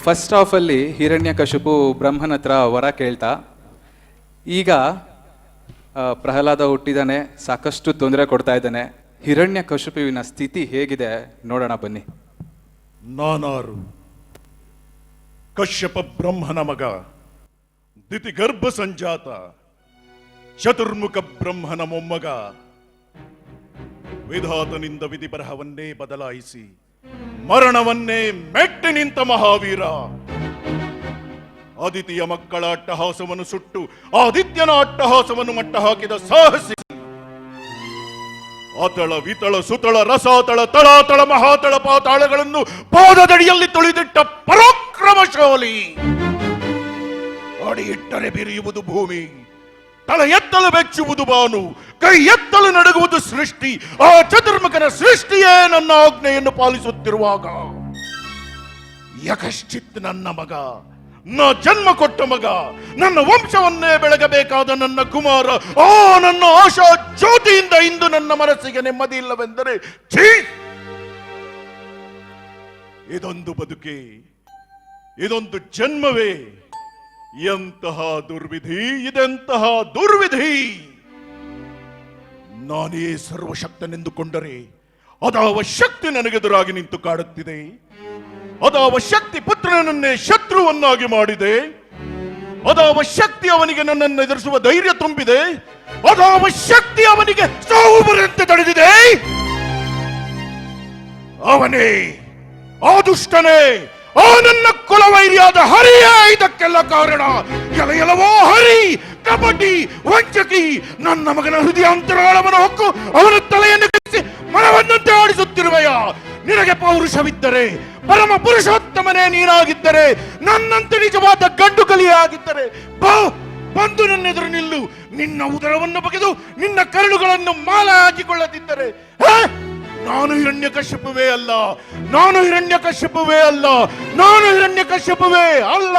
First ಹಾಫಲ್ಲಿ Hiranyakashipu ಬ್ರಹ್ಮನ ಹತ್ರ ವರ ಕೇಳ್ತಾ, ಈಗ ಪ್ರಹ್ಲಾದ ಹುಟ್ಟಿದಾನೆ, ಸಾಕಷ್ಟು ತೊಂದರೆ ಕೊಡ್ತಾ ಇದ್ದಾನೆ. ಹಿರಣ್ಯಕಶಿಪುವಿನ ಸ್ಥಿತಿ ಹೇಗಿದೆ ನೋಡೋಣ ಬನ್ನಿ. ನಾನಾರು ಕಶ್ಯಪ ಬ್ರಹ್ಮನ ಮಗ, ದಿತಿಗರ್ಭ ಸಂಜಾತ, ಚತುರ್ಮುಖ ಬ್ರಹ್ಮನ ಮೊಮ್ಮಗ. ವಿಧಾತನಿಂದ ವಿಧಿ ಬರಹವನ್ನೇ ಬದಲಾಯಿಸಿ ಮರಣವನ್ನೇ ಮೆಟ್ಟಿ ನಿಂತ ಮಹಾವೀರ. ಆದಿತ್ಯ ಮಕ್ಕಳ ಅಟ್ಟಹಾಸವನ್ನು ಸುಟ್ಟು ಆದಿತ್ಯನ ಅಟ್ಟಹಾಸವನ್ನು ಮಟ್ಟ ಹಾಕಿದ ಸಾಹಸಿ. ಅತಳ ವಿತಳ ಸುತಳ ರಸಾತಳ ತಳಾತಳ ಮಹಾತಳ ಪಾತಾಳಗಳನ್ನು ಪಾದದಡಿಯಲ್ಲಿ ತುಳಿದಿಟ್ಟ ಪರಾಕ್ರಮಶಾಲಿ. ಅಡಿ ಇಟ್ಟರೆ ಬಿರಿಯುವುದು ಭೂಮಿ, ತಲೆ ಎತ್ತಲು ಬೆಚ್ಚುವುದು ಬಾನು, ಕೈ ಎತ್ತಲು ನಡುಗುವುದು ಸೃಷ್ಟಿ. ಆ ಚತುರ್ಮುಖನ ಸೃಷ್ಟಿಯೇ ನನ್ನ ಆಜ್ಞೆಯನ್ನು ಪಾಲಿಸುತ್ತಿರುವಾಗ ಯಕಶ್ಚಿತ್ ನನ್ನ ಮಗ, ನಾ ಜನ್ಮ ಕೊಟ್ಟ ಮಗ, ನನ್ನ ವಂಶವನ್ನೇ ಬೆಳಗಬೇಕಾದ ನನ್ನ ಕುಮಾರ, ಆ ನನ್ನ ಆಶಾ ಜ್ಯೋತಿಯಿಂದ ಇಂದು ನನ್ನ ಮನಸ್ಸಿಗೆ ನೆಮ್ಮದಿ ಇಲ್ಲವೆಂದರೆ ಛೀ! ಇದೊಂದು ಬದುಕೆ, ಇದೊಂದು ಜನ್ಮವೇ? ಎಂತಹ ದುರ್ವಿಧಿ, ಇದೆಂತಹ ದುರ್ವಿಧಿ! ನಾನೇ ಸರ್ವಶಕ್ತನೆಂದುಕೊಂಡರೆ ಅದಾವ ಶಕ್ತಿ ನನಗೆದುರಾಗಿ ನಿಂತು ಕಾಡುತ್ತಿದೆ. ಅದಾವ ಶಕ್ತಿ ಪುತ್ರನನ್ನೇ ಶತ್ರುವನ್ನಾಗಿ ಮಾಡಿದೆ. ಅದಾವ ಶಕ್ತಿ ಅವನಿಗೆ ನನ್ನನ್ನು ಎದುರಿಸುವ ಧೈರ್ಯ ತುಂಬಿದೆ. ಅದಾವ ಶಕ್ತಿ ಅವನಿಗೆ ಸಾವು ಬರಂತೆ ತಡೆದಿದೆ. ಅವನೇ, ಆ ದುಷ್ಟನೇ, ಆ ನನ್ನ ಕುಲವೈರಿಯಾದ ಹರಿಯೇ ಇದಕ್ಕೆಲ್ಲ ಕಾರಣ. ಎಲವೋ ಹರಿ, ಕಪಟಿ, ವಂಚಕಿ, ನನ್ನ ಮಗನ ಹೃದಯಾಂತರಾಳವನ್ನು ಹೊಕ್ಕು ಅವನ ತಲೆಯನ್ನು ಕಟ್ಟಿಸಿ ಮನವನ್ನಂತೆ ಆಡಿಸುತ್ತಿರುವೆಯ. ನಿನಗೆ ಪೌರುಷವಿದ್ದರೆ, ಪರಮ ಪುರುಷೋತ್ತಮನೇ ನೀನಾಗಿದ್ದರೆ, ನನ್ನಂತೆ ನಿಜವಾದ ಗಂಡು ಕಲಿಯಾಗಿದ್ದರೆ ಬಂದು ನನ್ನೆದುರು ನಿಲ್ಲು. ನಿನ್ನ ಉದರವನ್ನು ಬಗೆದು ನಿನ್ನ ಕರುಳುಗಳನ್ನು ಮಾಲ ಹಾಕಿಕೊಳ್ಳದಿದ್ದರೆ ನಾನು ಹಿರಣ್ಯಕಶಿಪುವೇ ಅಲ್ಲ, ನಾನು ಹಿರಣ್ಯಕಶಿಪುವೇ ಅಲ್ಲ, ನಾನು ಹಿರಣ್ಯಕಶಿಪುವೇ ಅಲ್ಲ.